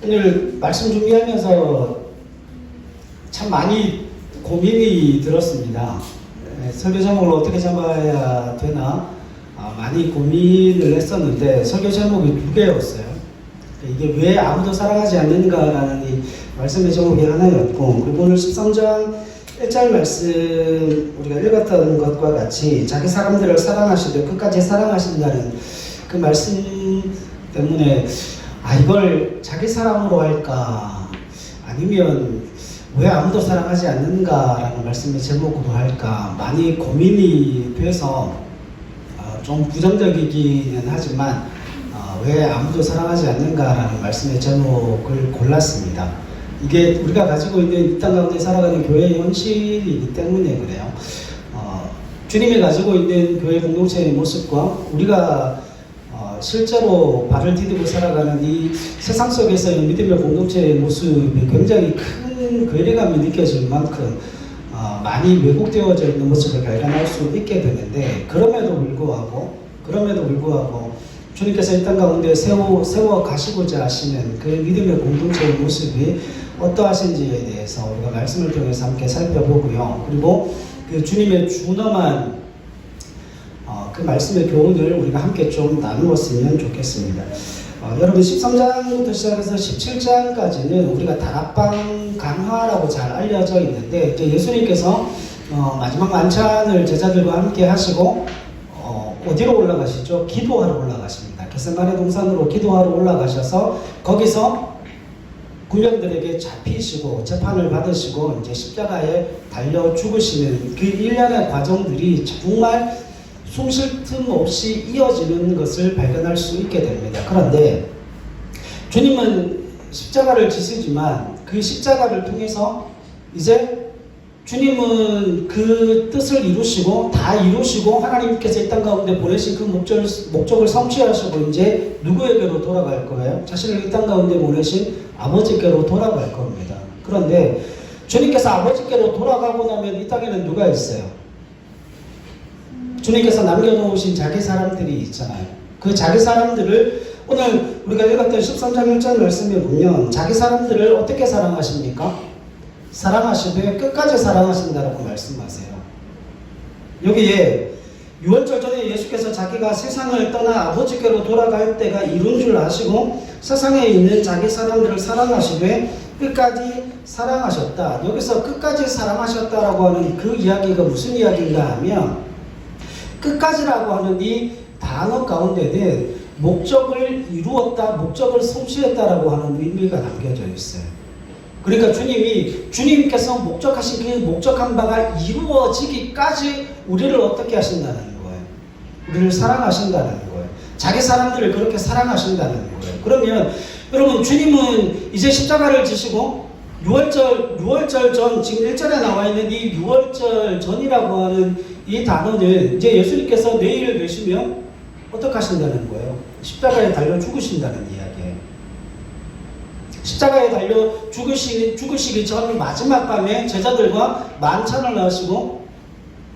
오늘 말씀 준비하면서 참 많이 고민이 들었습니다. 설교 제목을 어떻게 잡아야 되나 많이 고민을 했었는데 설교 제목이 두 개였어요. 이게 왜 아무도 사랑하지 않는가라는 이 말씀의 제목이 하나였고, 그리고 오늘 13장 1절 말씀 우리가 읽었던 것과 같이 자기 사람들을 사랑하시되 끝까지 사랑하신다는 그 말씀 때문에 이걸 자기 사랑으로 할까 아니면 왜 아무도 사랑하지 않는가라는 말씀의 제목으로 할까 많이 고민이 돼서 좀 부정적이기는 하지만 왜 아무도 사랑하지 않는가라는 말씀의 제목을 골랐습니다. 이게 우리가 가지고 있는 이 땅 가운데 살아가는 교회의 현실이기 때문에 그래요. 주님이 가지고 있는 교회 공동체의 모습과 우리가 실제로 발을 디디고 살아가는 이 세상 속에서의 믿음의 공동체의 모습이 굉장히 큰 괴리감이 느껴질 만큼 많이 왜곡되어져 있는 모습을 발견할 수 있게 되는데, 그럼에도 불구하고 주님께서 이 땅 가운데 세워 가시고자 하시는 그 믿음의 공동체의 모습이 어떠하신지에 대해서 우리가 말씀을 통해서 함께 살펴보고요. 그리고 그 주님의 준엄한 그 말씀의 교훈을 우리가 함께 좀 나누었으면 좋겠습니다. 여러분 13장부터 시작해서 17장까지는 우리가 다락방 강화라고 잘 알려져 있는데, 이제 예수님께서 마지막 만찬을 제자들과 함께 하시고 어디로 올라가시죠? 기도하러 올라가십니다. 겟세마네 동산으로 기도하러 올라가셔서 거기서 군병들에게 잡히시고 재판을 받으시고 이제 십자가에 달려 죽으시는 그 일련의 과정들이 정말 숨 쉴 틈 없이 이어지는 것을 발견할 수 있게 됩니다. 그런데 주님은 십자가를 지시지만 그 십자가를 통해서 이제 주님은 그 뜻을 이루시고 다 이루시고 하나님께서 이 땅 가운데 보내신 그 목적을 성취하시고 이제 누구에게로 돌아갈 거예요? 자신을 이 땅 가운데 보내신 아버지께로 돌아갈 겁니다. 그런데 주님께서 아버지께로 돌아가고 나면 이 땅에는 누가 있어요? 주님께서 남겨놓으신 자기 사람들이 있잖아요. 그 자기 사람들을 오늘 우리가 읽었던 13장 1절 말씀에 보면 자기 사람들을 어떻게 사랑하십니까? 사랑하시되 끝까지 사랑하신다라고 말씀하세요. 여기에 유월절 전에 예수께서 자기가 세상을 떠나 아버지께로 돌아갈 때가 이룬 줄 아시고 세상에 있는 자기 사람들을 사랑하시되 끝까지 사랑하셨다. 여기서 끝까지 사랑하셨다라고 하는 그 이야기가 무슨 이야기인가 하면, 끝까지라고 하는 이 단어 가운데는 목적을 이루었다, 목적을 성취했다라고 하는 의미가 담겨져 있어요. 그러니까 주님께서 목적하신 그 목적한 바가 이루어지기까지 우리를 어떻게 하신다는 거예요? 우리를 사랑하신다는 거예요. 자기 사람들을 그렇게 사랑하신다는 거예요. 그러면 여러분, 주님은 이제 십자가를 지시고 6월절 전, 지금 1절에 나와 있는 이 6월절 전이라고 하는 이 단어는 이제 예수님께서 내일을 되시면 어떻게 하신다는 거예요? 십자가에 달려 죽으신다는 이야기예요. 십자가에 달려 죽으시기 전 마지막 밤에 제자들과 만찬을 하시고,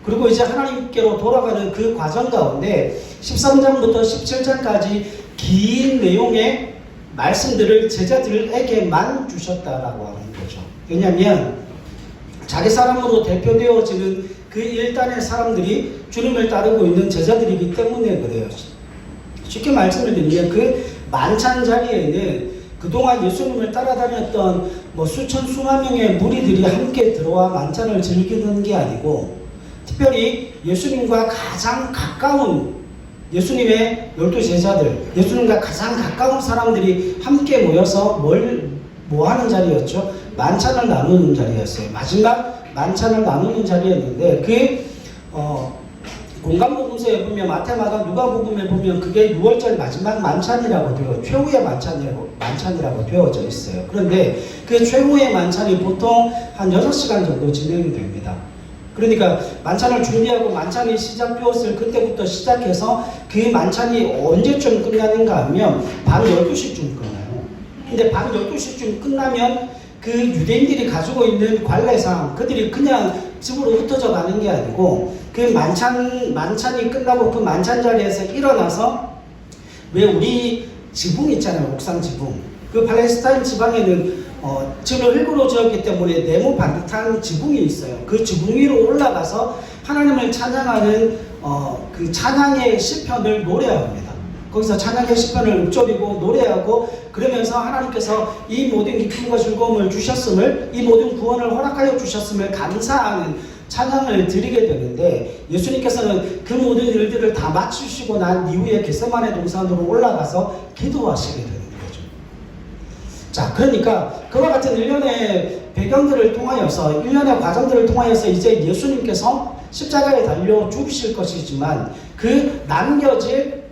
그리고 이제 하나님께로 돌아가는 그 과정 가운데 13장부터 17장까지 긴 내용의 말씀들을 제자들에게만 주셨다라고 하는 거죠. 왜냐하면 자기 사람으로 대표되어지는 그 일단의 사람들이 주님을 따르고 있는 제자들이기 때문에 그래요. 쉽게 말씀을 드리면 그 만찬 자리에는 그동안 예수님을 따라다녔던 수만 명의 무리들이 함께 들어와 만찬을 즐기는 게 아니고, 특별히 예수님과 가장 가까운 예수님의 12 제자들, 예수님과 가장 가까운 사람들이 함께 모여서 뭐 하는 자리였죠? 만찬을 나누는 자리였어요. 마지막 만찬을 나누는 자리였는데, 공간복음서에 보면 마태마가 누가복음에 보면 그게 6월절 마지막 만찬이라고 최후의 만찬이라고 되어져 있어요. 그런데 그 최후의 만찬이 보통 한 6시간 정도 진행이 됩니다. 그러니까 만찬을 준비하고 만찬이 시작되었을 그때부터 시작해서 그 만찬이 언제쯤 끝나는가 하면 밤 12시쯤 끝나요. 근데 밤 12시쯤 끝나면 그 유대인들이 가지고 있는 관례상 그들이 그냥 집으로 흩어져 가는 게 아니고, 그 만찬이 끝나고 그 만찬 자리에서 일어나서, 왜 우리 지붕 있잖아요, 옥상 지붕. 그 팔레스타인 지방에는 지금 흙으로 지었기 때문에 네모 반듯한 지붕이 있어요. 그 지붕 위로 올라가서 하나님을 찬양하는 그 찬양의 시편을 노래합니다. 거기서 찬양의 시편을 읊조리고 노래하고 그러면서 하나님께서 이 모든 기쁨과 즐거움을 주셨음을, 이 모든 구원을 허락하여 주셨음을 감사하는 찬양을 드리게 되는데, 예수님께서는 그 모든 일들을 다 마치시고 난 이후에 겟세마네 동산으로 올라가서 기도하시게 되는 거죠. 자, 그러니까 그와 같은 일련의 배경들을 통하여서, 일련의 과정들을 통하여서 이제 예수님께서 십자가에 달려 죽으실 것이지만, 그 남겨질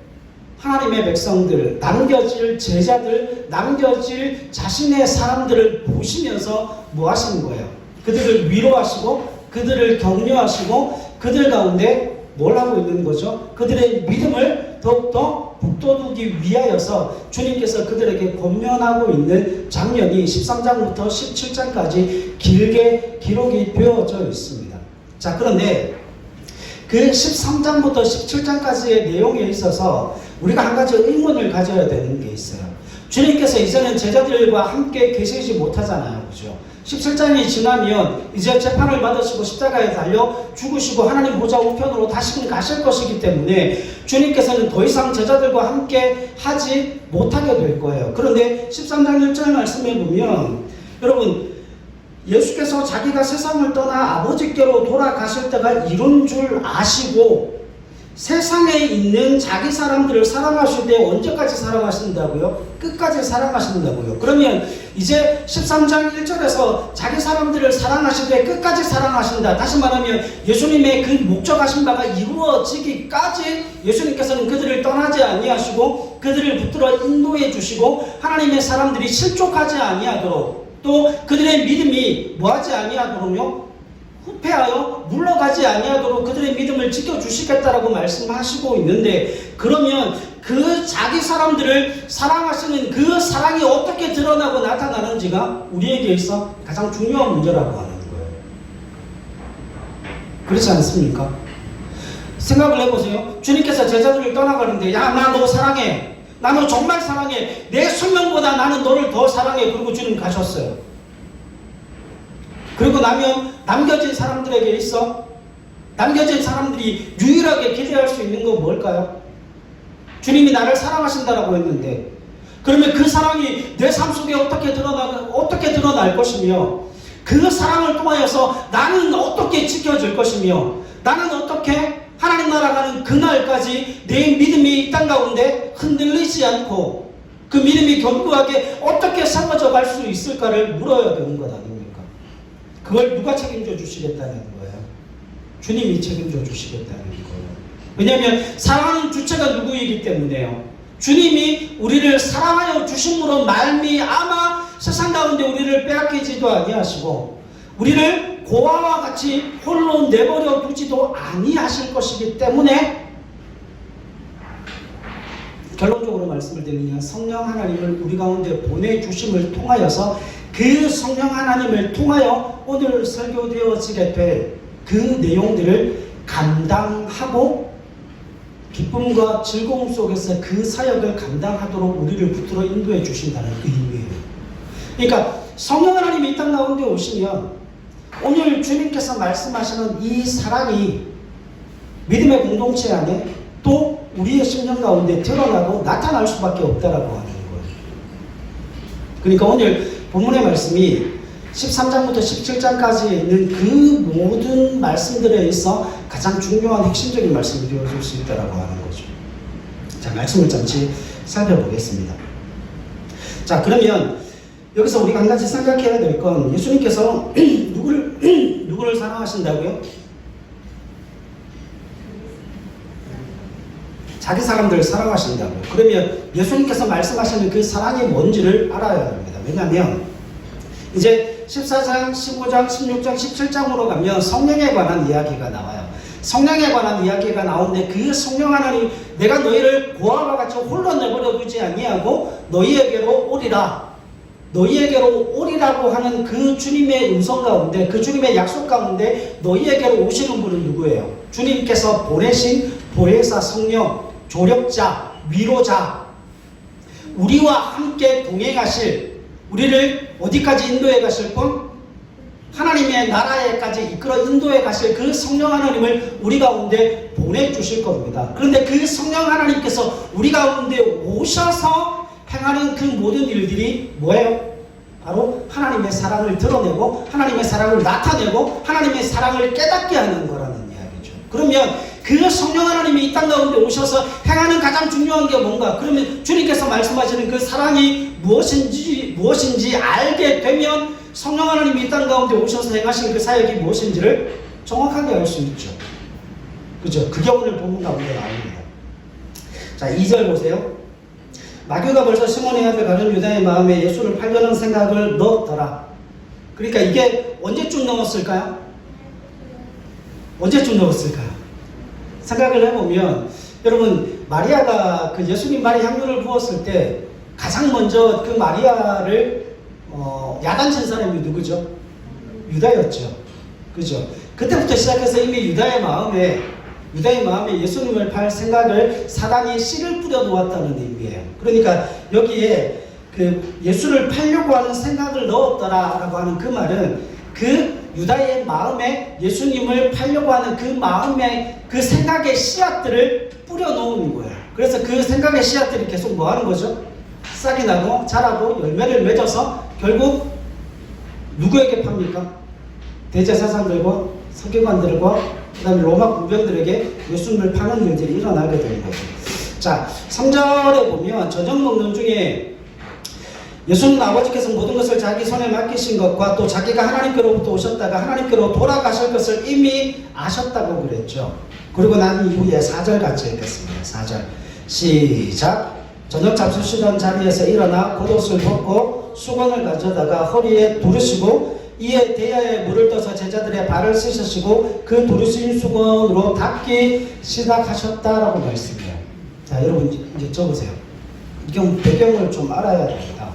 하나님의 백성들, 남겨질 제자들, 남겨질 자신의 사람들을 보시면서 뭐 하시는 거예요? 그들을 위로하시고 그들을 격려하시고 그들 가운데 뭘 하고 있는 거죠? 그들의 믿음을 더욱더 북돋우기 위하여서 주님께서 그들에게 권면하고 있는 장면이 13장부터 17장까지 길게 기록이 되어져 있습니다. 자, 그런데 그 13장부터 17장까지의 내용에 있어서 우리가 한 가지 의문을 가져야 되는 게 있어요. 주님께서 이제는 제자들과 함께 계시지 못하잖아요. 그죠? 17장이 지나면 이제 재판을 받으시고 십자가에 달려 죽으시고 하나님 보좌 우편으로 다시금 가실 것이기 때문에 주님께서는 더 이상 제자들과 함께 하지 못하게 될 거예요. 그런데 13장 1절 말씀에 보면, 여러분, 예수께서 자기가 세상을 떠나 아버지께로 돌아가실 때가 이룬 줄 아시고 세상에 있는 자기 사람들을 사랑하실 때 언제까지 사랑하신다고요? 끝까지 사랑하신다고요. 그러면 이제 13장 1절에서 자기 사람들을 사랑하실 때 끝까지 사랑하신다. 다시 말하면 예수님의 그 목적하신 바가 이루어지기까지 예수님께서는 그들을 떠나지 아니하시고 그들을 붙들어 인도해 주시고 하나님의 사람들이 실족하지 아니하도록, 또 그들의 믿음이 뭐하지 아니하도록요? 후패하여 물러가지 아니하도록 그들의 믿음을 지켜주시겠다라고 말씀하시고 있는데, 그러면 그 자기 사람들을 사랑하시는 그 사랑이 어떻게 드러나고 나타나는지가 우리에게 있어 가장 중요한 문제라고 하는 거예요. 그렇지 않습니까? 생각을 해보세요. 주님께서 제자들을 떠나가는데, 야, 나 너 사랑해. 나 너 정말 사랑해. 내 생명보다 나는 너를 더 사랑해. 그리고 주님 가셨어요. 그리고 나면 남겨진 사람들에게 있어, 남겨진 사람들이 유일하게 기대할 수 있는 건 뭘까요? 주님이 나를 사랑하신다라고 했는데, 그러면 그 사랑이 내 삶 속에 어떻게 드러날 것이며, 그 사랑을 통하여서 나는 어떻게 지켜질 것이며, 나는 어떻게 하나님 나라 가는 그날까지 내 믿음이 이 땅 가운데 흔들리지 않고 그 믿음이 견고하게 어떻게 세워져 갈 수 있을까를 물어야 되는 것 아닙니까? 그걸 누가 책임져 주시겠다는 거예요? 주님이 책임져 주시겠다는 거예요. 왜냐하면 사랑하는 주체가 누구이기 때문에요. 주님이 우리를 사랑하여 주심으로 말미암아 세상 가운데 우리를 빼앗기지도 아니하시고 우리를 고아와 같이 홀로 내버려 두지도 아니하실 것이기 때문에, 결론적으로 말씀을 드리면 성령 하나님을 우리 가운데 보내주심을 통하여서 그 성령 하나님을 통하여 오늘 설교되어지게 될 그 내용들을 감당하고 기쁨과 즐거움 속에서 그 사역을 감당하도록 우리를 붙들어 인도해 주신다는 의미예요. 그러니까 성령 하나님이 이 땅 가운데 오시면 오늘 주님께서 말씀하시는 이 사랑이 믿음의 공동체 안에 또 우리의 심령 가운데 드러나고 나타날 수밖에 없다라고 하는 거예요. 그러니까 오늘 본문의 말씀이 13장부터 17장까지 있는 그 모든 말씀들에 있어 가장 중요한 핵심적인 말씀이 되어줄 수 있다라고 하는 거죠. 자, 말씀을 잠시 살펴보겠습니다. 자, 그러면 여기서 우리가 한 가지 생각해야 될 건, 예수님께서 누구를 사랑하신다고요? 자기 사람들을 사랑하신다고요. 그러면 예수님께서 말씀하시는 그 사랑이 뭔지를 알아야 합니다. 왜냐하면 이제 14장, 15장, 16장, 17장으로 가면 성령에 관한 이야기가 나와요. 성령에 관한 이야기가 나오는데 그 성령 하나님, 내가 너희를 고아와 같이 홀로 내버려 두지 아니하고 너희에게로 오리라. 너희에게로 오리라고 하는 그 주님의 음성 가운데, 그 주님의 약속 가운데 너희에게로 오시는 분은 누구예요? 주님께서 보내신 보혜사 성령, 조력자, 위로자, 우리와 함께 동행하실, 우리를 어디까지 인도해 가실 분? 하나님의 나라에까지 이끌어 인도해 가실 그 성령 하나님을 우리 가운데 보내주실 겁니다. 그런데 그 성령 하나님께서 우리 가운데 오셔서 행하는 그 모든 일들이 뭐예요? 바로 하나님의 사랑을 드러내고 하나님의 사랑을 나타내고 하나님의 사랑을 깨닫게 하는 거라는 이야기죠. 그러면 그 성령 하나님이 이 땅 가운데 오셔서 행하는 가장 중요한 게 뭔가? 그러면 주님께서 말씀하시는 그 사랑이 무엇인지 알게 되면 성령 하나님이 이 땅 가운데 오셔서 행하신 그 사역이 무엇인지를 정확하게 알 수 있죠. 그죠? 그게 오늘 본문 가운데 나옵니다. 자, 2절 보세요. 마귀가 벌써 시몬의 앞에 가는 유다의 마음에 예수를 팔려는 생각을 넣었더라. 그러니까 이게 언제쯤 넣었을까요? 언제쯤 넣었을까요? 생각을 해보면 여러분, 마리아가 그 예수님 발에 향유를 부었을 때 가장 먼저 그 마리아를 야단친 사람이 누구죠? 유다였죠. 그죠? 그때부터 시작해서 이미 유다의 마음에 예수님을 팔 생각을 사단이 씨를 뿌려 놓았다는 의미예요. 그러니까 여기에 그 예수를 팔려고 하는 생각을 넣었더라라고 하는 그 말은 그 유다의 마음에 예수님을 팔려고 하는 그 마음의 그 생각의 씨앗들을 뿌려 놓은 거예요. 그래서 그 생각의 씨앗들이 계속 뭐 하는 거죠? 싹이 나고 자라고 열매를 맺어서 결국 누구에게 팝니까? 대제사장들과 서기관들과 그 다음에 로마 군병들에게 예수님을 파는 일들이 일어나게 되는 거죠. 자, 3절에 보면 저녁 먹는 중에 예수님 아버지께서 모든 것을 자기 손에 맡기신 것과 또 자기가 하나님께로부터 오셨다가 하나님께로 돌아가실 것을 이미 아셨다고 그랬죠. 그리고 난 이후에 4절 같이 읽겠습니다. 4절 시작. 저녁 잡수시던 자리에서 일어나 겉옷을 벗고 수건을 가져다가 허리에 두르시고 이에 대야에 물을 떠서 제자들의 발을 씻으시고 그 두르신 수건으로 닦기 시작하셨다라고 말씀해요. 자, 여러분 이제 적으세요. 이경 배경을 좀 알아야 됩니다.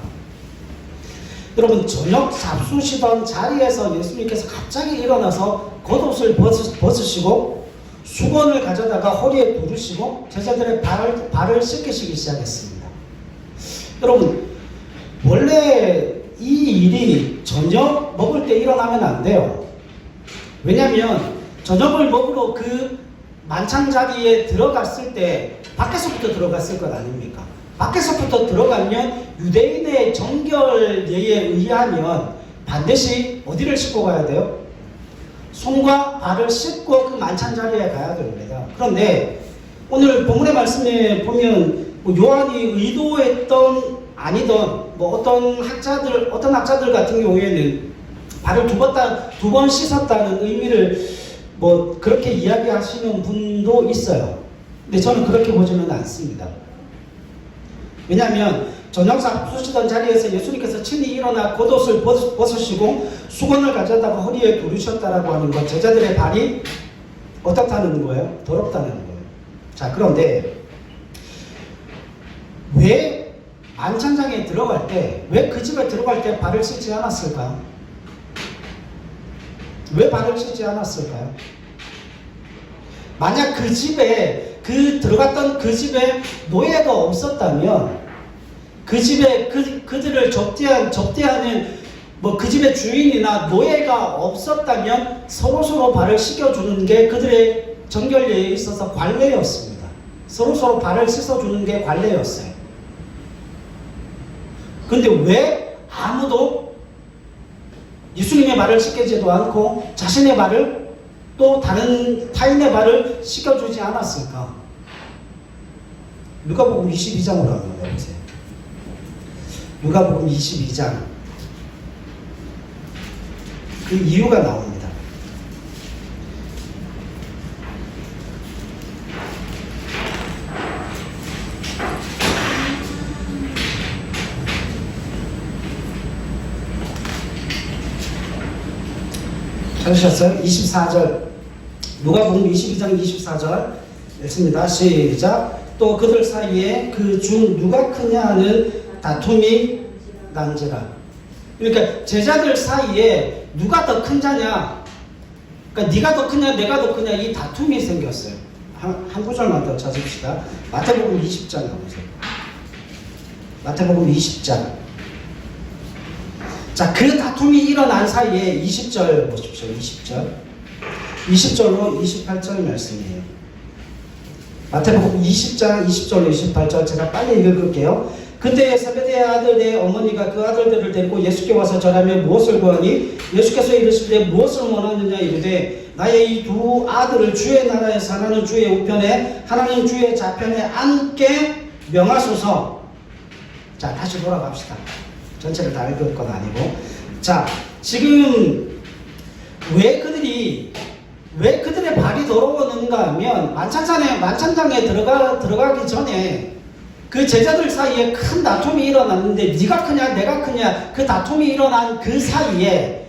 여러분, 저녁 잡수시던 자리에서 예수님께서 갑자기 일어나서 겉옷을 벗으시고 수건을 가져다가 허리에 두르시고 제자들의 발을 씻기시기 시작했습니다. 여러분, 원래 이 일이 저녁 먹을 때 일어나면 안 돼요. 왜냐하면 저녁을 먹으러 그 만찬 자리에 들어갔을 때 밖에서부터 들어갔을 것 아닙니까? 밖에서부터 들어가면 유대인의 정결예에 의하면 반드시 어디를 씻고 가야 돼요? 손과 발을 씻고 그 만찬 자리에 가야 됩니다. 그런데 오늘 본문의 말씀에 보면 요한이 의도했던 아니던 어떤 학자들 같은 경우에는 발을 두 번 씻었다는 의미를 그렇게 이야기하시는 분도 있어요. 근데 저는 그렇게 보지는 않습니다. 왜냐하면 저녁 잡수시던 자리에서 예수님께서 친히 일어나 겉옷을 벗으시고 수건을 가져다가 허리에 두르셨다라고 하는 것, 제자들의 발이 어떻다는 거예요? 더럽다는 거예요. 자, 그런데 왜 만찬장에 들어갈 때, 왜 그 집에 들어갈 때 발을 씻지 않았을까요? 왜 발을 씻지 않았을까요? 만약 그 집에 들어갔던 그 집에 노예가 없었다면 그 집에 그들을 접대하는 그 집의 주인이나 노예가 없었다면 서로 발을 씻겨주는 게 그들의 정결례에 있어서 관례였습니다. 서로 발을 씻어주는 게 관례였어요. 근데 왜 아무도 예수님의 발을 씻기지도 않고 자신의 발을 또 다른 타인의 발을 씻겨주지 않았을까? 누가복음 22장으로 한번 해보세요. 누가복음 22장. 그 이유가 나옵니다. 찾으셨어요? 24절. 누가복음 22장 24절 읽습니다. 시작. 또 그들 사이에 그 중 누가 크냐 하는 다툼이 난지라. 그러니까 제자들 사이에 누가 더 큰 자냐, 그러니까 네가 더 크냐 내가 더 크냐, 이 다툼이 생겼어요. 한 구절만 더 찾읍시다. 마태복음 20장 가보세요. 마태복음 20장. 자, 그 다툼이 일어난 사이에 20절 보십시오. 20절. 20절로 28절 말씀이에요. 마태복음 20장 20절로 28절 제가 빨리 읽을게요. 그때 세베대의 아들의 어머니가 그 아들들을 데리고 예수께 와서 절하며 무엇을 구하니 예수께서 이르시되 무엇을 원하느냐 이르되 나의 이 두 아들을 주의 나라에서 하나는 주의 우편에 하나는 주의 좌편에 앉게 명하소서. 자, 다시 돌아갑시다. 전체를 다 읽을 건 아니고. 자, 지금 왜 그들의 발이 더러웠는가 하면 만찬장에 들어가기 전에 그 제자들 사이에 큰 다툼이 일어났는데 네가 크냐 내가 크냐 그 다툼이 일어난 그 사이에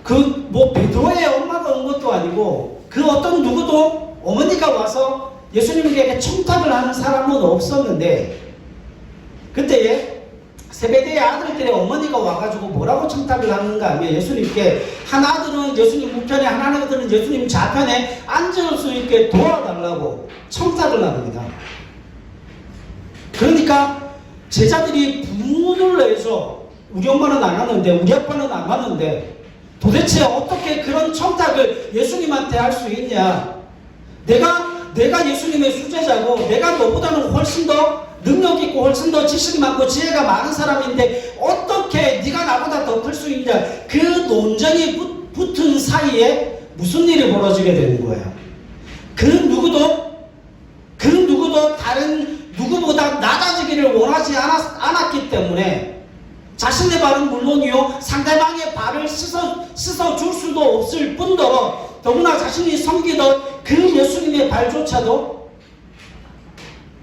그 뭐 베드로의 엄마가 온 것도 아니고 그 어떤 누구도 어머니가 와서 예수님에게 청탁을 하는 사람은 없었는데 그때에 세베대의 아들들의 어머니가 와가지고 뭐라고 청탁을 하는가 하면 예수님께 한 아들은 예수님 우편에 한 아들은 예수님 좌편에 앉을 수 있게 도와달라고 청탁을 합니다. 그러니까 제자들이 분노를 내서 우리 엄마는 안 하는데 우리 아빠는 안 하는데 도대체 어떻게 그런 청탁을 예수님한테 할 수 있냐. 내가 예수님의 수제자고 내가 너보다는 훨씬 더 능력 있고 훨씬 더 지식이 많고 지혜가 많은 사람인데 어떻게 네가 나보다 더 클 수 있냐. 그 논쟁이 붙은 사이에 무슨 일이 벌어지게 되는 거예요. 그 누구도 다른 누구보다 낮아지기를 원하지 않았기 때문에 자신의 발은 물론이요 상대방의 발을 씻어 줄 수도 없을 뿐더러 더구나 자신이 섬기던 그 예수님의 발조차도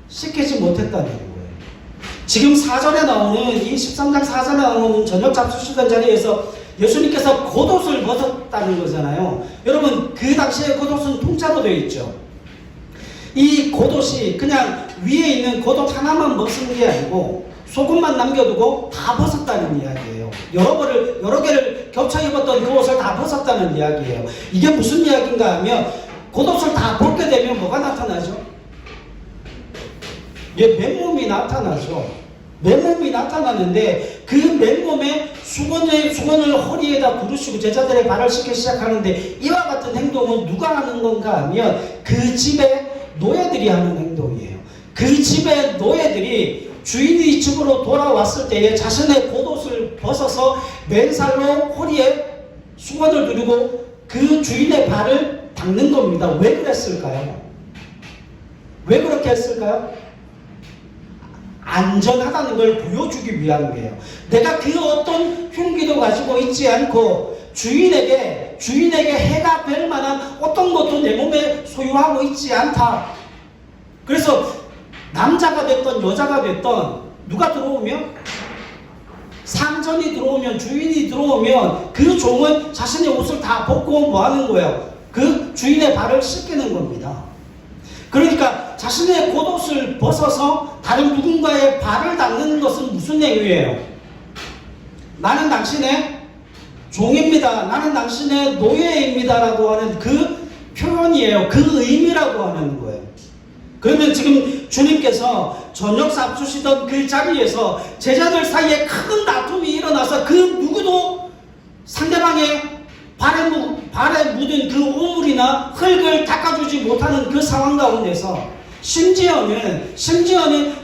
씻기지 못했다는 거예요. 지금 4절에 나오는 이 13장 4절에 나오는 저녁 잡수시던 자리에서 예수님께서 겉옷을 벗었다는 거잖아요. 여러분 그 당시에 겉옷은 통짜로 되어 있죠. 이 겉옷이 그냥 위에 있는 겉옷 하나만 벗은 게 아니고 속옷만 남겨두고 다 벗었다는 이야기예요. 여러 개를 겹쳐 입었던 그 옷을 다 벗었다는 이야기예요. 이게 무슨 이야기인가 하면 겉옷을 다 벗게 되면 뭐가 나타나죠? 맨몸이 나타나죠. 맨몸이 나타나는데 그 맨몸에 수건을 허리에다 두르시고 제자들의 발을 씻기 시작하는데 이와 같은 행동은 누가 하는 건가 하면 그 집의 노예들이 하는 행동이에요. 그 집의 노예들이 주인이 집으로 돌아왔을 때에 자신의 겉옷을 벗어서 맨살로 허리에 수건을 두르고 그 주인의 발을 닦는 겁니다. 왜 그랬을까요? 왜 그렇게 했을까요? 안전하다는 걸 보여주기 위한 거예요. 내가 그 어떤 흉기도 가지고 있지 않고 주인에게 해가 될 만한 어떤 것도 내 몸에 소유하고 있지 않다. 그래서 남자가 됐던 여자가 됐던 누가 들어오면 상전이 들어오면 주인이 들어오면 그 종은 자신의 옷을 다 벗고 뭐 하는 거예요? 그 주인의 발을 씻기는 겁니다. 그러니까 자신의 겉옷을 벗어서 다른 누군가의 발을 닦는 것은 무슨 행위예요? 나는 당신의 종입니다. 나는 당신의 노예입니다. 라고 하는 그 표현이에요. 그 의미라고 하는 거예요. 그러면 지금 주님께서 저녁 잡수시던 그 자리에서 제자들 사이에 큰 다툼이 일어나서 그 누구도 상대방의 발에 묻은 그 오물이나 흙을 닦아주지 못하는 그 상황 가운데서 심지어는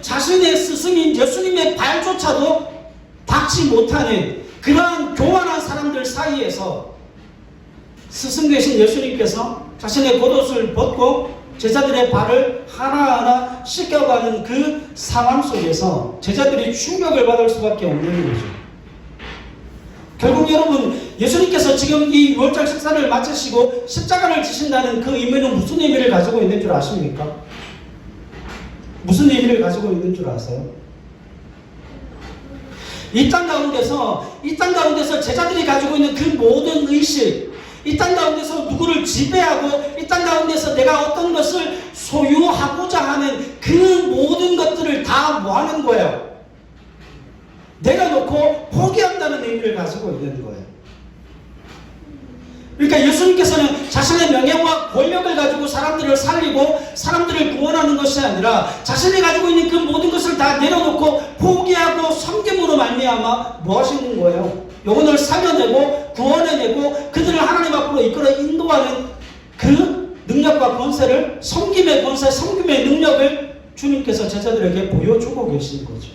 자신의 스승인 예수님의 발조차도 닦지 못하는 그러한 교만한 사람들 사이에서 스승 되신 예수님께서 자신의 겉옷을 벗고 제자들의 발을 하나하나 씻겨가는 그 상황 속에서 제자들이 충격을 받을 수밖에 없는 거죠. 결국 여러분 예수님께서 지금 이 유월절 식사를 마치시고 십자가를 지신다는 그 의미는 무슨 의미를 가지고 있는 줄 아십니까? 무슨 의미를 가지고 있는 줄 아세요? 이 땅 가운데서 제자들이 가지고 있는 그 모든 의식, 이 땅 가운데서 누구를 지배하고 이 땅 가운데서 내가 어떤 것을 소유하고자 하는 그 모든 것들을 다 뭐 하는 거예요? 내가 놓고 포기한다는 의미를 가지고 있는 거예요. 그러니까 예수님께서는 자신의 명예와 권력을 가지고 사람들을 살리고 사람들을 구원하는 것이 아니라 자신이 가지고 있는 그 모든 것을 다 내려놓고 포기하고 섬김으로 말미암아 뭐 하시는 거예요? 영혼을 살려내고 구원해내고 그들을 하나님 앞으로 이끌어 인도하는 그 능력과 권세를, 섬김의 권세, 섬김의 능력을 주님께서 제자들에게 보여주고 계신 거죠.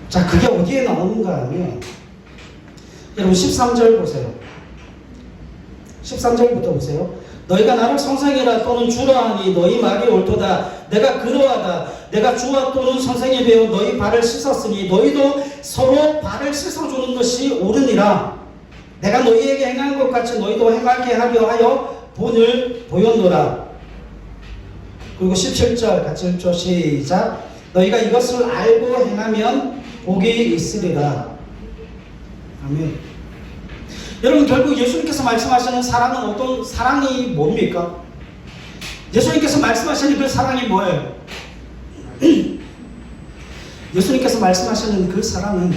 자, 그게 어디에 나오는가 하면 여러분 13절 보세요. 13절부터 보세요. 너희가 나를 선생이라 또는 주라 하니 너희 말이 옳도다. 내가 그러하다. 내가 주와 또는 선생이 되어 너희 발을 씻었으니 너희도 서로 발을 씻어주는 것이 옳으니라. 내가 너희에게 행한 것 같이 너희도 행하게 하려 하여 본을 보였노라. 그리고 17절 같이 읽죠. 시작. 너희가 이것을 알고 행하면 복이 있으리라. 아멘. 여러분, 결국 예수님께서 말씀하시는 사랑은 어떤 사랑이 뭡니까? 예수님께서 말씀하시는 그 사랑이 뭐예요? 예수님께서 말씀하시는 그 사랑은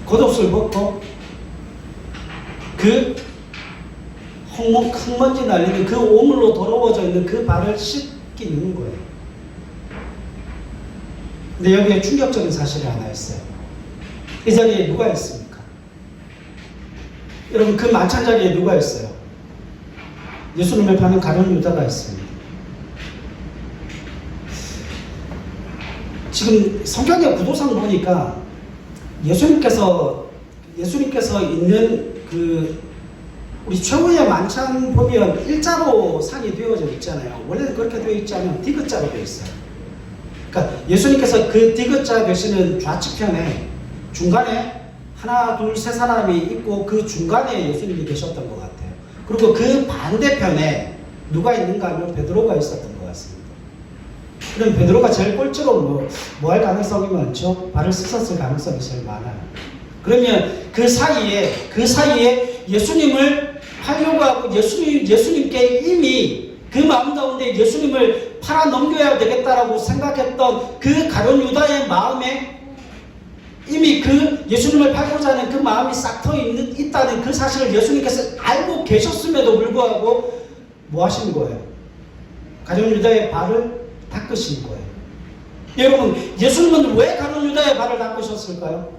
겉옷을 벗고 그 흙먼지 날리는 그 오물로 더러워져 있는 그 발을 씻기는 거예요. 근데 여기에 충격적인 사실이 하나 있어요. 이 자리에 누가 있습니까? 여러분, 그 만찬 자리에 누가 있어요? 예수님을 파는 가룟 유다가 있습니다. 지금 성경의 구도상 보니까 예수님께서 있는 그 우리 최후의 만찬 보면 일자로 상이 되어져 있잖아요. 원래는 그렇게 되어 있지 않으면 디귿자로 되어 있어요. 그러니까 예수님께서 그 디귿자 계시는 좌측편에 중간에 하나, 둘, 세 사람이 있고 그 중간에 예수님이 계셨던 것 같아요. 그리고 그 반대편에 누가 있는가 하면 베드로가 있었던 것 같습니다. 그럼 베드로가 제일 꼴찌로 뭐 할 가능성이 많죠? 발을 씻었을 가능성이 제일 많아요. 그러면 그 사이에 예수님을 하려고 하고 예수님께 이미 그 마음 가운데 예수님을 팔아 넘겨야 되겠다라고 생각했던 그 가룟 유다의 마음에 이미 그 예수님을 팔고자 하는 그 마음이 싹터 있다는 그 사실을 예수님께서 알고 계셨음에도 불구하고 뭐 하신 거예요? 가룟 유다의 발을 닦으신 거예요. 여러분, 예수님은 왜 가룟 유다의 발을 닦으셨을까요?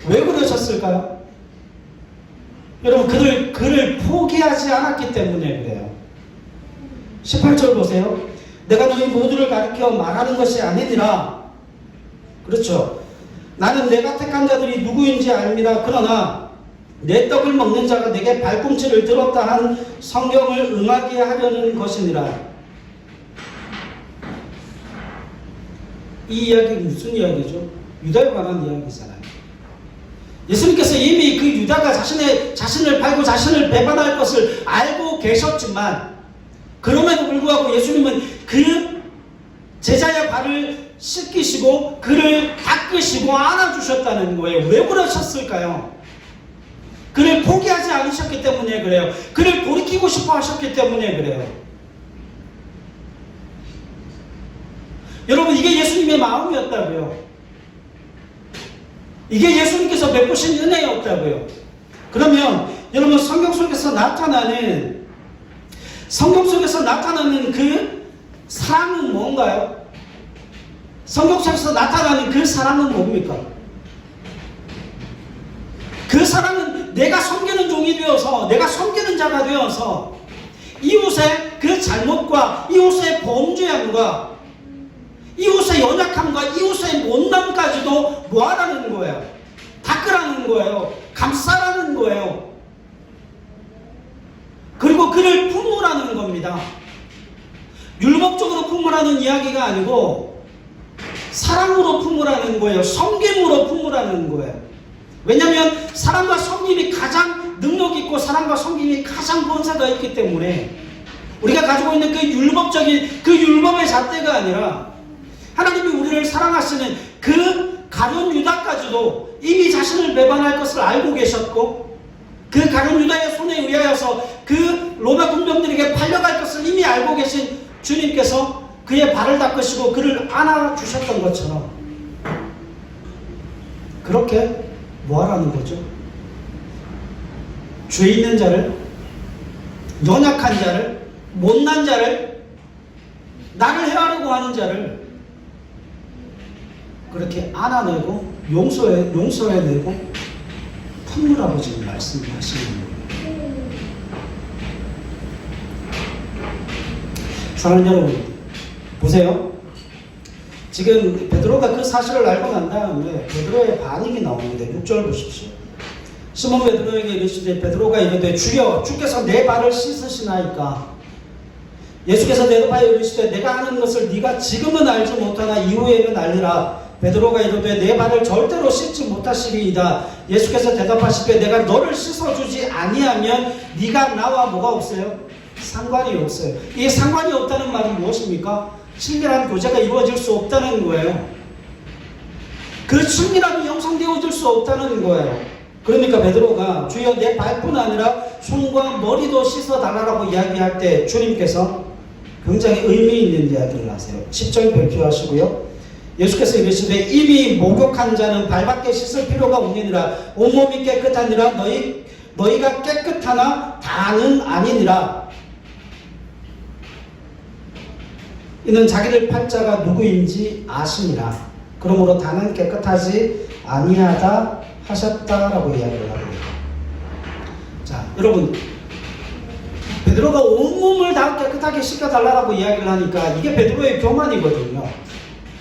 왜 그러셨을까요? 여러분, 그를 포기하지 않았기 때문에 그래요. 18절 보세요. 내가 너희 모두를 가리켜 말하는 것이 아니니라. 그렇죠. 나는 내가 택한 자들이 누구인지 압니다. 그러나 내 떡을 먹는 자가 내게 발꿈치를 들었다 한 성경을 응하게 하려는 것이니라. 이 이야기는 무슨 이야기죠? 유다에 관한 이야기잖아요. 예수님께서 이미 그 유다가 자신을 팔고 자신을 배반할 것을 알고 계셨지만 그럼에도 불구하고 예수님은 그 제자의 발을 씻기시고 그를 닦으시고 안아주셨다는 거예요. 왜 그러셨을까요? 그를 포기하지 않으셨기 때문에 그래요. 그를 돌이키고 싶어 하셨기 때문에 그래요. 여러분, 이게 예수님의 마음이었다고요. 이게 예수님께서 베푸신 은혜였다고요. 그러면 여러분, 성경 속에서 나타나는 그 사랑은 뭔가요? 성경 속에서 나타나는 그 사랑은 뭡니까? 그 사랑은 내가 섬기는 종이 되어서, 내가 섬기는 자가 되어서 이웃의 그 잘못과 이웃의 범죄함과 이웃의 연약함과 이웃의 못남까지도 뭐하라는 거예요? 닦으라는 거예요. 감싸라는 거예요. 그리고 그를 품으라는 겁니다. 율법적으로 품으라는 이야기가 아니고 사랑으로 품으라는 거예요. 섬김으로 품으라는 거예요. 왜냐하면 사랑과 섬김이 가장 능력 있고 사랑과 섬김이 가장 권세가 있기 때문에 우리가 가지고 있는 그 율법적인 그 율법의 잣대가 아니라 하나님이 우리를 사랑하시는 그 가룟 유다까지도 이미 자신을 배반할 것을 알고 계셨고 그 가룟 유다의 손에 의하여서 그 로마 군병들에게 팔려갈 것을 이미 알고 계신 주님께서 그의 발을 닦으시고 그를 안아주셨던 것처럼 그렇게 뭐하라는 거죠? 죄 있는 자를, 연약한 자를, 못난 자를, 나를 해하려고 하는 자를 그렇게 안아내고 용서해내고 품으라고 지금 말씀하시는 거예요. 사랑하는 여러분, 보세요. 지금 베드로가 그 사실을 알고 난 다음에 베드로의 반응이 나옵니다. 6절 보십시오. 시몬 베드로에게 이르시되 베드로가 이르되 주여 주께서 내 발을 씻으시나이까. 예수께서 대답하여 이르시되 내가 하는 것을 네가 지금은 알지 못하나 이후에는 알리라. 베드로가 이르되 내 발을 절대로 씻지 못하시리이다. 예수께서 대답하시되 내가 너를 씻어주지 아니하면 네가 나와 뭐가 없어요? 상관이 없어요. 이 상관이 없다는 말은 무엇입니까? 친밀한 교제가 이루어질 수 없다는 거예요. 그 친밀함이 형성되어질 수 없다는 거예요. 그러니까 베드로가 주여 내 발뿐 아니라 손과 머리도 씻어달라고 이야기할 때 주님께서 굉장히 의미 있는 이야기를 하세요. 10절 발표하시고요. 예수께서 이르시되 이미 목욕한 자는 발밖에 씻을 필요가 없느니라. 온몸이 깨끗하니라. 너희가 깨끗하나 다는 아니니라. 이는 자기를 팔 자가 누구인지 아시니라. 그러므로 다는 깨끗하지 아니하다 하셨다라고 이야기를 합니다. 자, 여러분, 베드로가 온몸을 다 깨끗하게 씻겨달라고 이야기를 하니까 이게 베드로의 교만이거든요.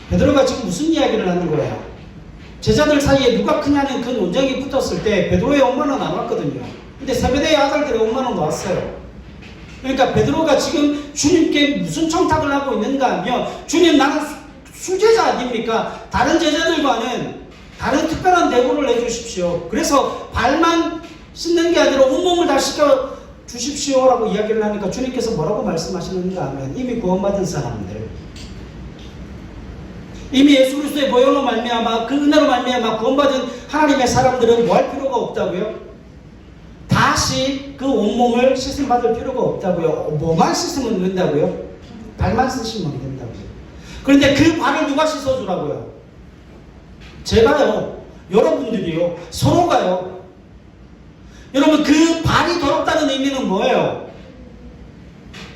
베드로가 지금 무슨 이야기를 하는 거예요? 제자들 사이에 누가 크냐는 그 논쟁이 붙었을 때 베드로의 엄마는 안 왔거든요. 근데 세베대의 아들들의 엄마는 왔어요. 그러니까 베드로가 지금 주님께 무슨 청탁을 하고 있는가 하면 주님 나는 수제자 아닙니까? 다른 제자들과는 다른 특별한 대우를 해주십시오. 그래서 발만 씻는 게 아니라 온몸을 다 씻겨 주십시오라고 이야기를 하니까 주님께서 뭐라고 말씀하시는가 하면 이미 구원받은 사람들, 이미 예수 그리스도의 보혈로 말미암아 그 은혜로 말미암아 구원받은 하나님의 사람들은 뭐 할 필요가 없다고요? 다시 그 온몸을 씻음받을 필요가 없다고요. 뭐만 씻으면 된다고요? 발만 씻으면 된다고요. 그런데 그 발을 누가 씻어주라고요? 제가요. 여러분들이요. 서로가요. 여러분 그 발이 더럽다는 의미는 뭐예요?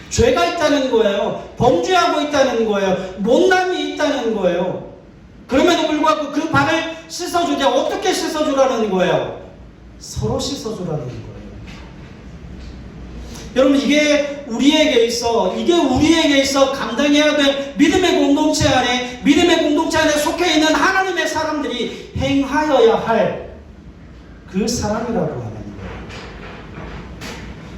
죄가 있다는 거예요. 범죄하고 있다는 거예요. 못남이 있다는 거예요. 그럼에도 불구하고 그 발을 씻어주자. 어떻게 씻어주라는 거예요? 서로 씻어주라는 거예요. 여러분 이게 우리에게 있어 감당해야 될 믿음의 공동체 안에 속해 있는 하나님의 사람들이 행하여야 할 그 사람이라고 하는 거예요.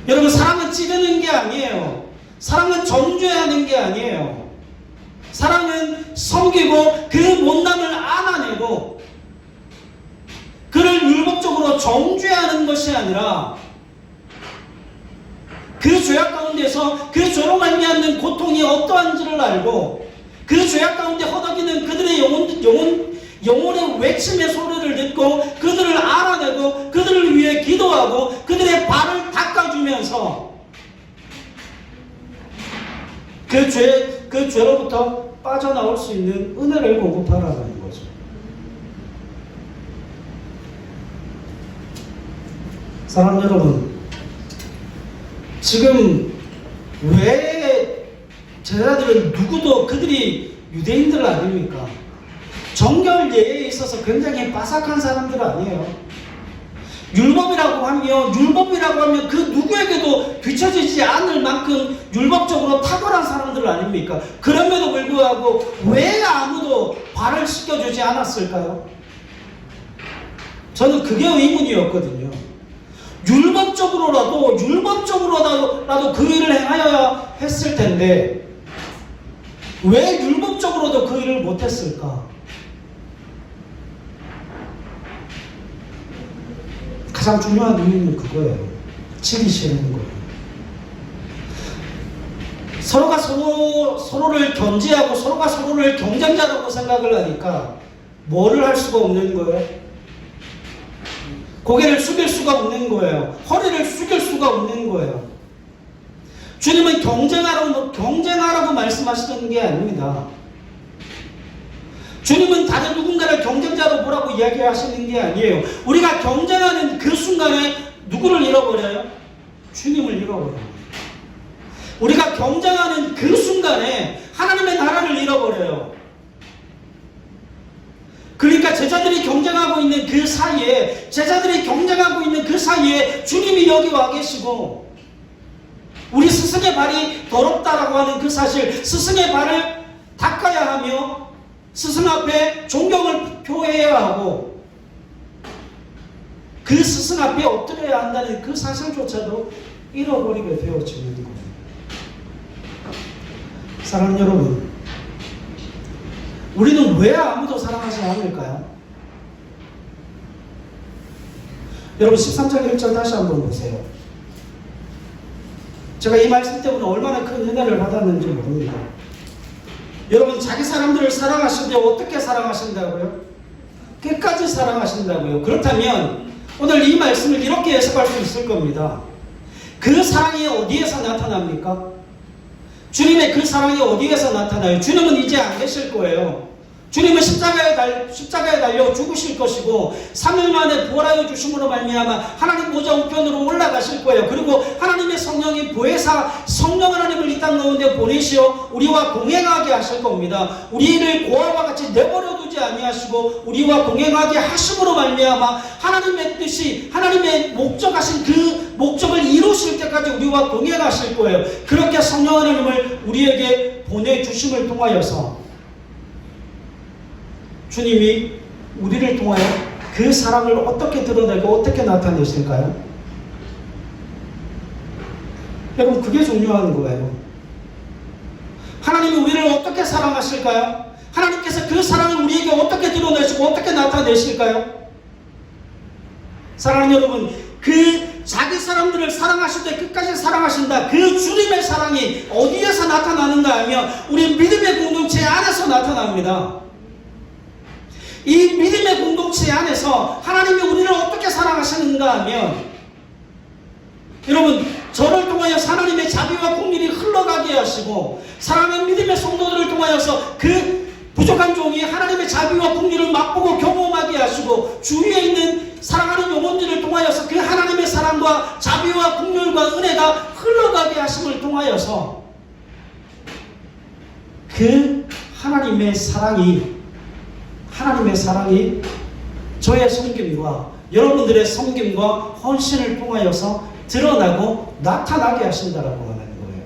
여러분 사랑은 찌르는 게 아니에요. 사랑은 정죄하는 게 아니에요. 사랑은 섬기고 그 못남을 안아내고 그를 율법적으로 정죄하는 것이 아니라 그 죄악 가운데서 그 죄로 말미암는 고통이 어떠한지를 알고 그 죄악 가운데 허덕이는 그들의 영혼의 외침의 소리를 듣고 그들을 알아내고 그들을 위해 기도하고 그들의 발을 닦아주면서 그 죄로부터 빠져나올 수 있는 은혜를 공급하라는 거죠. 사랑하는 여러분, 지금 왜 제자들은 누구도 그들이 유대인들 아닙니까? 정결 예에 있어서 굉장히 빠삭한 사람들 아니에요. 율법이라고 하면 그 누구에게도 비춰지지 않을 만큼 율법적으로 탁월한 사람들 아닙니까? 그럼에도 불구하고 왜 아무도 발을 씻겨주지 않았을까요? 저는 그게 의문이었거든요. 율법적으로라도 그 일을 행하여야 했을 텐데 왜 율법적으로도 그 일을 못했을까? 가장 중요한 이유는 그거예요. 치기 싫은 거예요. 서로가 서로를 견제하고 서로가 서로를 경쟁자라고 생각을 하니까 뭐를 할 수가 없는 거예요? 고개를 숙일 수가 없는 거예요. 허리를 숙일 수가 없는 거예요. 주님은 경쟁하라고 말씀하시는 게 아닙니다. 주님은 다른 누군가를 경쟁자로 보라고 이야기하시는 게 아니에요. 우리가 경쟁하는 그 순간에 누구를 잃어버려요? 주님을 잃어버려요. 우리가 경쟁하는 그 순간에 하나님의 나라를 잃어버려요. 그러니까 제자들이 경쟁하고 있는 그 사이에, 주님이 여기 와 계시고, 우리 스승의 발이 더럽다라고 하는 그 사실, 스승의 발을 닦아야 하며 스승 앞에 존경을 표해야 하고 그 스승 앞에 엎드려야 한다는 그 사실조차도 잃어버리게 되어지는 거예요. 사랑하는 여러분, 우리는 왜 아무도 사랑하지 않을까요? 여러분 13장 1절 다시 한번 보세요. 제가 이 말씀 때문에 얼마나 큰 은혜를 받았는지 모릅니다. 여러분, 자기 사람들을 사랑하시는데 어떻게 사랑하신다고요? 끝까지 사랑하신다고요. 그렇다면 오늘 이 말씀을 이렇게 해석할 수 있을 겁니다. 그 사랑이 어디에서 나타납니까? 주님의 그 사랑이 어디에서 나타나요? 주님은 이제 안 계실 거예요. 주님은 십자가에 달려 죽으실 것이고 3일 만에 부활하여 주심으로 말미암아 하나님 보좌 우편으로 올라가실 거예요. 그리고 하나님의 성령이 보혜사 성령 하나님을 이 땅 가운데 보내시어 우리와 동행하게 하실 겁니다. 우리를 고아와 같이 내버려 두지 아니하시고 우리와 동행하게 하심으로 말미암아 하나님의 뜻이, 하나님의 목적하신 그 목적을 이루실 때까지 우리와 동행하실 거예요. 그렇게 성령 하나님을 우리에게 보내주심을 통하여서 주님이 우리를 통하여 그 사랑을 어떻게 드러내고 어떻게 나타내실까요? 여러분, 그게 중요한 거예요. 하나님이 우리를 어떻게 사랑하실까요? 하나님께서 그 사랑을 우리에게 어떻게 드러내시고 어떻게 나타내실까요? 사랑하는 여러분, 그 자기 사람들을 사랑하실 때 끝까지 사랑하신다. 그 주님의 사랑이 어디에서 나타나는가 하면 우리 믿음의 공동체 안에서 나타납니다. 이 믿음의 공동체 안에서 하나님이 우리를 어떻게 사랑하시는가 하면, 여러분, 저를 통하여 하나님의 자비와 긍휼이 흘러가게 하시고 사랑하는 믿음의 성도들을 통하여서 그 부족한 종이 하나님의 자비와 긍휼을 맛보고 경험하게 하시고 주위에 있는 사랑하는 영혼들을 통하여서 그 하나님의 사랑과 자비와 긍휼과 은혜가 흘러가게 하심을 통하여서 그 하나님의 사랑이 저의 섬김과 여러분들의 섬김과 헌신을 통하여서 드러나고 나타나게 하신다라고 하는 거예요.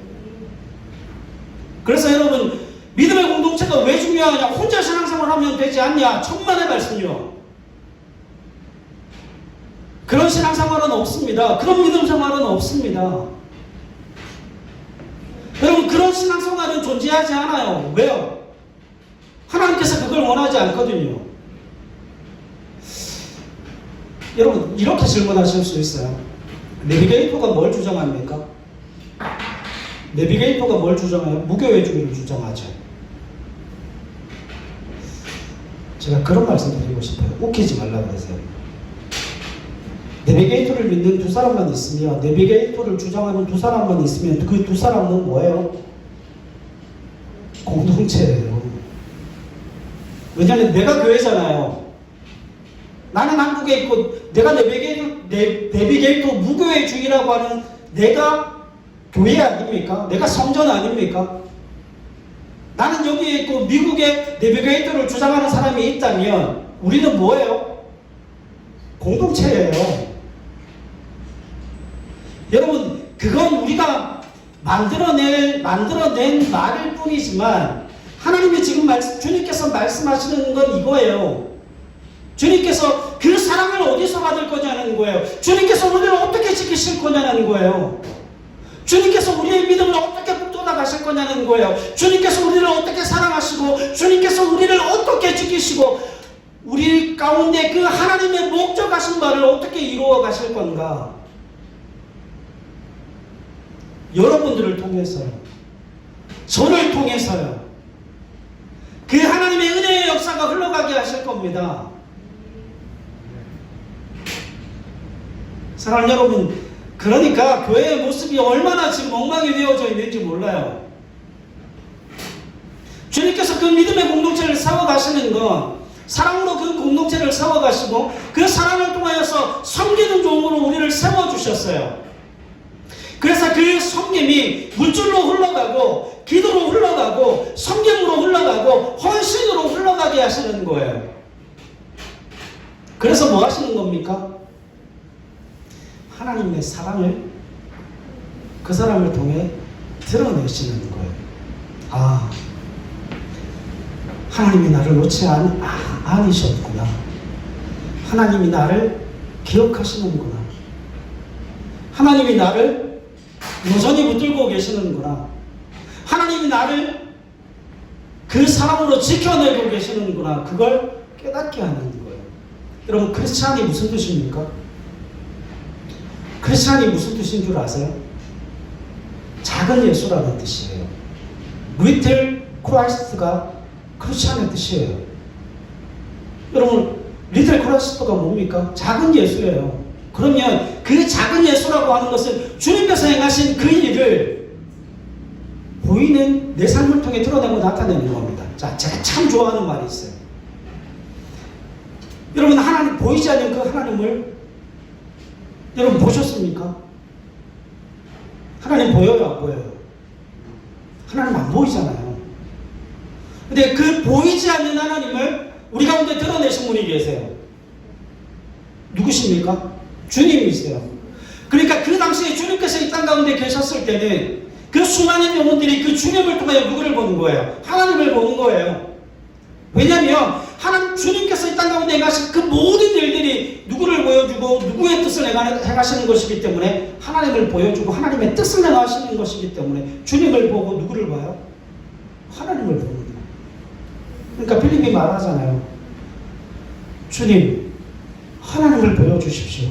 그래서 여러분, 믿음의 공동체가 왜 중요하냐? 혼자 신앙생활 하면 되지 않냐? 천만의 말씀이요. 그런 신앙생활은 없습니다. 그런 믿음 생활은 없습니다. 여러분, 그런 신앙생활은 존재하지 않아요. 왜요? 하나님께서 그걸 원하지 않거든요. 여러분, 이렇게 질문하실 수 있어요. 내비게이터가 뭘 주장합니까? 내비게이터가 뭘 주장해요? 무교회주의를 주장하죠. 제가 그런 말씀 드리고 싶어요. 웃기지 말라 그러세요. 내비게이터를 믿는 두 사람만 있으면, 내비게이터를 주장하는 두 사람만 있으면 그 두 사람은 뭐예요? 공동체예요. 왜냐하면 내가 교회잖아요. 나는 한국에 있고 내가 내비게이터 무교회주의라고 하는 내가 교회 아닙니까? 내가 성전 아닙니까? 나는 여기에 있고 미국에 내비게이터를 주장하는 사람이 있다면 우리는 뭐예요? 공동체예요. 여러분, 그건 우리가 만들어낸 말일 뿐이지만 하나님이 지금 주님께서 말씀하시는 건 이거예요. 주님께서 그 사랑을 어디서 받을 거냐는 거예요. 주님께서 우리를 어떻게 지키실 거냐는 거예요. 주님께서 우리의 믿음을 어떻게 붙들어 가실 거냐는 거예요. 주님께서 우리를 어떻게 사랑하시고 주님께서 우리를 어떻게 지키시고 우리 가운데 그 하나님의 목적하신 바를 어떻게 이루어 가실 건가. 여러분들을 통해서요. 저를 통해서요. 그 하나님의 은혜의 역사가 흘러가게 하실 겁니다. 사랑하는 여러분, 그러니까 교회의 모습이 얼마나 지금 엉망이 되어져 있는지 몰라요. 주님께서 그 믿음의 공동체를 세워가시는 건 사랑으로 그 공동체를 세워가시고 그 사랑을 통하여서 섬기는 종으로 우리를 세워주셨어요. 그래서 그 섬김이 물질로 흘러가고 기도로 흘러가고 섬김으로 흘러가고 헌신으로 흘러가게 하시는 거예요. 그래서 뭐 하시는 겁니까? 하나님의 사랑을 그 사람을 통해 드러내시는 거예요. 아, 하나님이 나를 놓지 않으셨구나. 하나님이 나를 기억하시는구나. 하나님이 나를 여전히 붙들고 계시는구나. 하나님이 나를 그 사랑으로 지켜내고 계시는구나. 그걸 깨닫게 하는 거예요. 여러분, 크리스찬이 무슨 뜻입니까? 크리스찬이 무슨 뜻인 줄 아세요? 작은 예수라는 뜻이에요. 리틀 크라이스트가 크리스찬의 뜻이에요. 여러분, 리틀 크라이스트가 뭡니까? 작은 예수예요. 그러면 그 작은 예수라고 하는 것은 주님께서 행하신 그 일을 보이는 내 삶을 통해 드러내고 나타내는 겁니다. 자, 제가 참 좋아하는 말이 있어요. 여러분, 하나님, 보이지 않는 그 하나님을 여러분 보셨습니까? 하나님 보여요, 안 보여요? 하나님 안 보이잖아요. 근데 그 보이지 않는 하나님을 우리 가운데 드러내신 분이 계세요. 누구십니까? 주님이세요. 그러니까 그 당시에 주님께서 이 땅 가운데 계셨을 때는 그 수많은 영혼들이 그 주님을 통해 누구를 보는 거예요? 하나님을 보는 거예요. 왜냐하면 하나님, 주님께서 이 땅 가운데 행하신 그 모든 일들이 누구를 보여주고 누구의 뜻을 행하시는 것이기 때문에 하나님을 보여주고 하나님의 뜻을 행하시는 것이기 때문에 주님을 보고 누구를 봐요? 하나님을 보는 거예요. 그러니까 필립이 말하잖아요. 주님, 하나님을 보여주십시오.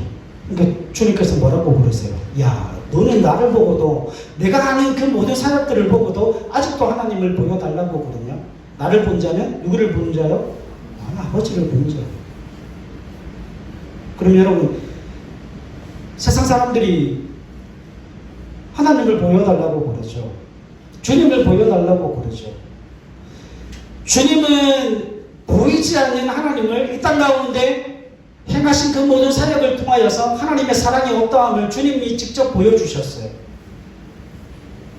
그러니까 주님께서 뭐라고 그러세요? 야, 너는 나를 보고도, 내가 아는 그 모든 사역들을 보고도 아직도 하나님을 보여달라고 그러냐? 나를 본 자는 누구를 본 자요? 아버지를 본 자요. 그럼 여러분, 세상 사람들이 하나님을 보여달라고 그러죠. 주님을 보여달라고 그러죠. 주님은 보이지 않는 하나님을 이 땅 가운데 행하신 그 모든 사역을 통하여서 하나님의 사랑이 어떠함을 주님이 직접 보여주셨어요.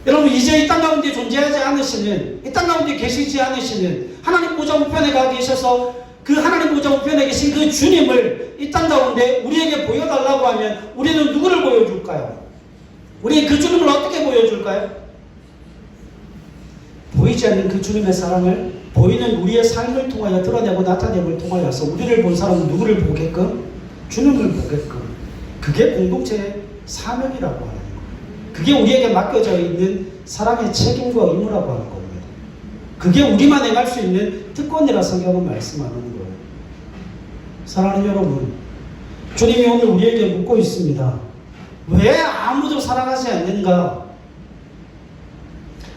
여러분, 이제 이 땅 가운데 존재하지 않으시는, 이 땅 가운데 계시지 않으시는 하나님 보좌 우편에 가 계셔서 그 하나님 보좌 우편에 계신 그 주님을 이 땅 가운데 우리에게 보여달라고 하면 우리는 누구를 보여줄까요? 우리 그 주님을 어떻게 보여줄까요? 보이지 않는 그 주님의 사랑을 보이는 우리의 삶을 통하여 드러내고 나타냄을 통하여서 우리를 본 사람은 누구를 보게끔? 주님을 보게끔. 그게 공동체의 사명이라고 하는 거예요. 그게 우리에게 맡겨져 있는 사랑의 책임과 의무라고 하는 겁니다. 그게 우리만 행할 수 있는 특권이라 성경은 말씀하는 거예요. 사랑하는 여러분, 주님이 오늘 우리에게 묻고 있습니다. 왜 아무도 사랑하지 않는가?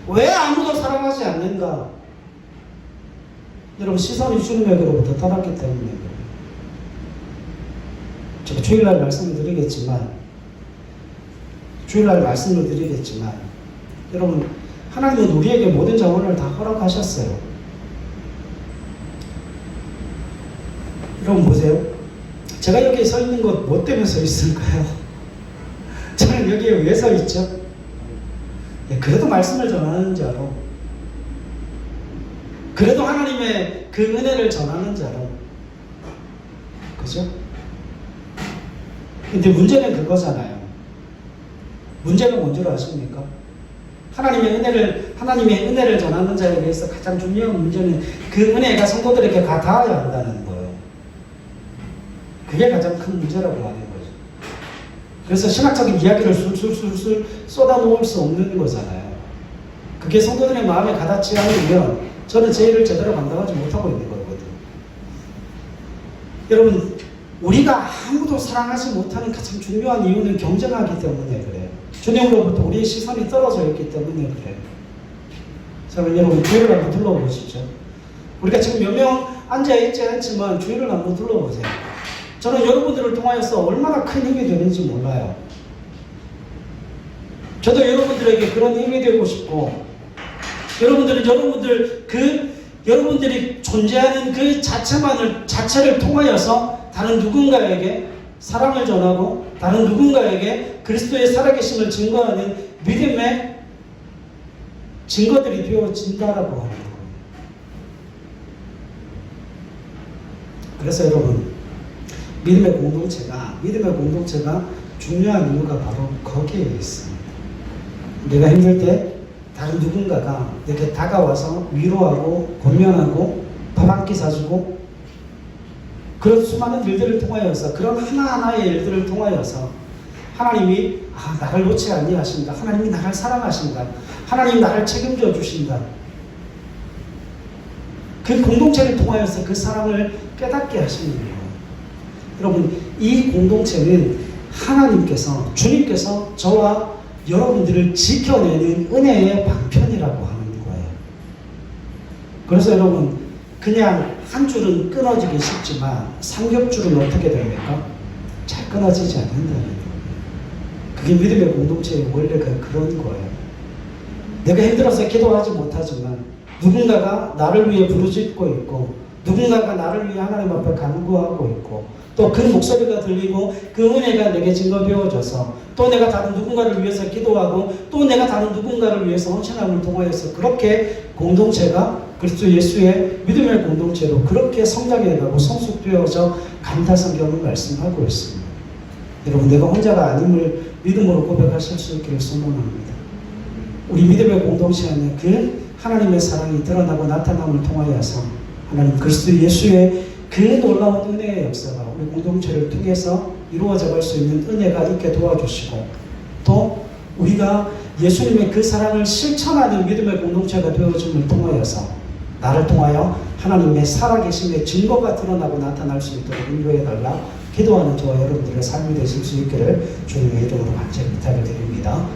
왜 아무도 사랑하지 않는가? 여러분, 시선이 주님에게로부터 떠났기 때문에 그래요. 제가 주일날 말씀을 드리겠지만 여러분, 하나님은 우리에게 모든 자원을 다 허락하셨어요. 여러분 보세요. 제가 여기에 서 있는 것 뭐 때문에 서 있을까요? 저는 여기에 왜 서 있죠? 그래도 말씀을 전하는 자로, 그래도 하나님의 그 은혜를 전하는 자로, 그죠? 근데 문제는 그거잖아요. 문제는 뭔지 아십니까? 하나님의 은혜를 전하는 자에 대해서 가장 중요한 문제는 그 은혜가 성도들에게 다 닿아야 한다는 거예요. 그게 가장 큰 문제라고 하는 거죠. 그래서 신학적인 이야기를 술술술술 쏟아놓을 수 없는 거잖아요. 그게 성도들의 마음에 가닿지 않으면 저는 제 일을 제대로 감당하지 못하고 있는 거거든요. 여러분, 우리가 아무도 사랑하지 못하는 가장 중요한 이유는 경쟁하기 때문에 그래요. 주님으로부터 우리의 시선이 떨어져 있기 때문에 그래요. 자, 여러분, 주위를 한번 둘러보시죠. 우리가 지금 몇 명 앉아있지 않지만 주위를 한번 둘러보세요. 저는 여러분들을 통하여서 얼마나 큰 힘이 되는지 몰라요. 저도 여러분들에게 그런 힘이 되고 싶고, 여러분들이 존재하는 그 자체를 통하여서 다른 누군가에게 사랑을 전하고 다른 누군가에게 그리스도의 살아계심을 증거하는 믿음의 증거들이 되어진다라고 하는 거예요. 그래서 여러분, 믿음의 공동체가 중요한 이유가 바로 거기에 있습니다. 내가 힘들 때 다른 누군가가 내게 다가와서 위로하고 권면하고 밥 한 끼 사주고, 그런 수많은 일들을 통하여서, 그런 하나하나의 일들을 통하여서 하나님이 나를 놓지 아니하신다, 하나님이 나를 사랑하신다, 하나님이 나를 책임져 주신다, 그 공동체를 통하여서 그 사랑을 깨닫게 하시는 거예요. 여러분, 이 공동체는 주님께서 저와 여러분들을 지켜내는 은혜의 방편이라고 하는 거예요. 그래서 여러분, 그냥 한 줄은 끊어지기 쉽지만 삼겹줄은 어떻게 됩니까? 잘 끊어지지 않는다는 거예요. 그게 믿음의 공동체의 원래가 그런 거예요. 내가 힘들어서 기도하지 못하지만 누군가가 나를 위해 부르짖고 있고, 누군가가 나를 위해 하나님 앞에 간구하고 있고, 또 그 목소리가 들리고 그 은혜가 내게 증거되어져서 또 내가 다른 누군가를 위해서 기도하고 또 내가 다른 누군가를 위해서 헌신함을 통하여서 그렇게 공동체가 그리스도 예수의 믿음의 공동체로 그렇게 성장해가고 성숙되어져 간다 성경은 말씀하고 있습니다. 여러분, 내가 혼자가 아님을 믿음으로 고백하실 수 있기를 소망합니다. 우리 믿음의 공동체 안에 그 하나님의 사랑이 드러나고 나타남을 통하여서 하나님 그리스도 예수의 그 놀라운 은혜의 역사가 우리 공동체를 통해서 이루어져 갈 수 있는 은혜가 있게 도와주시고, 또 우리가 예수님의 그 사랑을 실천하는 믿음의 공동체가 되어짐을 통하여서 나를 통하여 하나님의 살아계심의 증거가 드러나고 나타날 수 있도록 인도해달라 기도하는 저와 여러분들의 삶이 되실 수 있기를 주님의 이름으로 간절히 부탁을 드립니다.